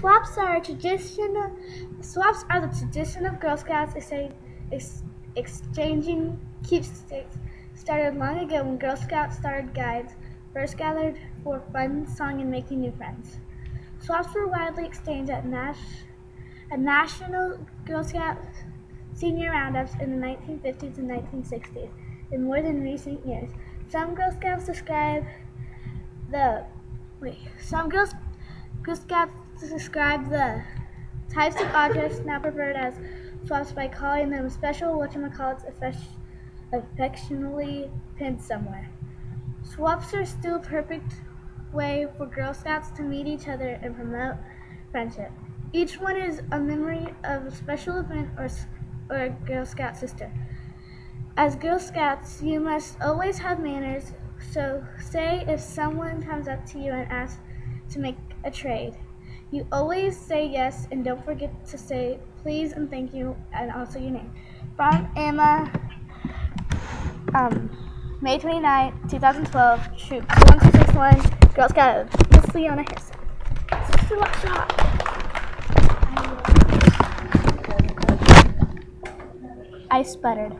Swaps are the tradition of Girl Scouts exchanging keepsakes. Started long ago when Girl Scouts started guides first gathered for fun, song, and making new friends. Swaps were widely exchanged at national Girl Scout senior roundups in the 1950s and 1960s, and more than recent years. Some Girl Scouts describe the Girl Scouts describe the types of objects now preferred as swaps by calling them special whatchamacallits affectionately pinned somewhere. Swaps are still a perfect way for Girl Scouts to meet each other and promote friendship. Each one is a memory of a special event or a Girl Scout sister. As Girl Scouts, you must always have manners, so say if someone comes up to you and asks to make a trade, you always say yes and don't forget to say please and thank you and also your name. From Emma, May 29, 2012, Troop 1261, Girl Scout, Miss Leona Harrison. I sputtered.